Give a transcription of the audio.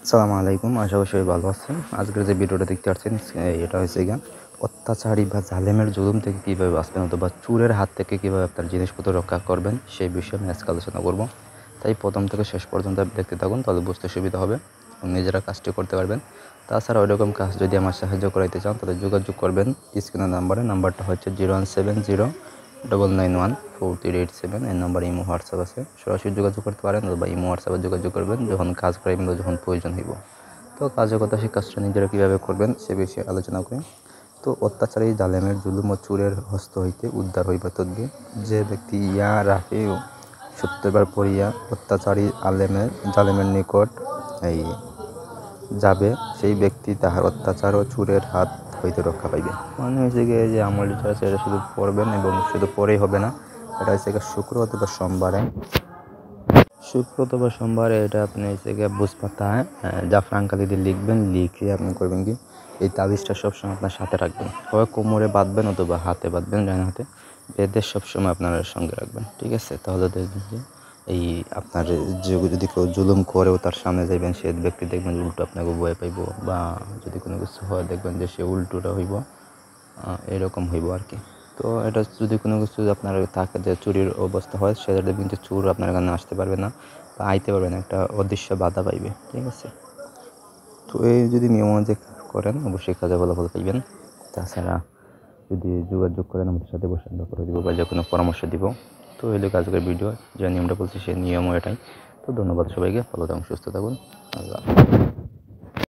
আসসালামু আলাইকুম। আশা করি সবাই ভালো আছেন। আজকের যে ভিডিওটা দেখতে পাচ্ছেন এটা হচ্ছে গিয়া অত্যাচারী বা জালেমের জুলুম থেকে কীভাবে বাঁচবেন অথবা চোরের হাত থেকে কীভাবে আপনার জিনিসপত্র রক্ষা করবেন সেই বিষয়ে আমি আজকে আলোচনা করব। তাই প্রথম থেকে শেষ পর্যন্ত দেখতে থাকুন, তাহলে বুঝতে সুবিধা হবে এবং নিজেরা কাজটি করতে পারবেন। তাছাড়া ওইরকম কাজ যদি আমার সাহায্য করাইতে চান তাহলে যোগাযোগ করবেন স্ক্রিনের নাম্বারটা হচ্ছে 01709914387। এই নাম্বারে ইমো হোয়াটসঅ্যাপ আছে, সরাসরি যোগাযোগ করতে পারেন অথবা ইমো হোয়াটসঅ্যাপে যোগাযোগ করবেন যখন কাজ করাইবেন বা যখন প্রয়োজন হইব। তো কাজের কথা সেই কাজটা নিজেরা কীভাবে করবেন সে বিষয়ে আলোচনা করি। তো অত্যাচারী জালেমের জুলুম ও চোরের হস্ত হইতে উদ্ধার হইবা তদ্বে যে ব্যক্তি ইয়া রাখে সত্যবার পড়িয়া অত্যাচারী জালেমের নিকট এই যাবে, সেই ব্যক্তি তাহার অত্যাচার ও চোরের হাত হইতে রক্ষা পাইবে। মানে হচ্ছে গিয়ে যে আমল যেটা আছে এটা শুধু পড়বেন এবং শুধু পড়েই হবে না, এটা হচ্ছে গিয়ে শুক্র অথবা সোমবারে এটা আপনি হচ্ছে গিয়ে বুঝপাতায় জাফরান কালি দিয়ে লিখবেন, লিখে আপনি করবেন কি এই তাবিজটা সবসময় আপনার সাথে রাখবেন, হয় কোমরে বাঁধবেন অথবা হাতে বাঁধবেন, ডান হাতে বেঁধে সবসময় আপনার সঙ্গে রাখবেন। ঠিক আছে, তাহলে দেখবেন যে এই আপনার যদি কেউ জুলুম করেও তার সামনে যাইবেন সে ব্যক্তি দেখবেন উল্টো আপনাকে ভয় পাইব, বা যদি কোনো কিছু হয় দেখবেন যে সে উল্টোটা হইব, এরকম হইব আর কি। তো এটা যদি কোনো কিছু আপনার থাকে যে চুরির অবস্থা হয় সেটা দেখবেন যে চোর আপনার এখানে আসতে পারবে না বা আইতে পারবে না, একটা অদৃশ্য বাধা পাইবে। ঠিক আছে, তো এই যদি নিয়ম অনুযায়ী করেন অবশ্যই কাজে ফলাফল পাইবেন। তাছাড়া যদি যোগাযোগ করেন আমাদের সাথে বসে আমরা করে দিব বা যে কোনো পরামর্শ দিব। তো এই আজকের ভিডিও যে নিয়মটা বলছি সেই নিয়মও এটাই। তো ধন্যবাদ সবাইকে, ভালো থাকুন, সুস্থ থাকুন, আল্লাহ।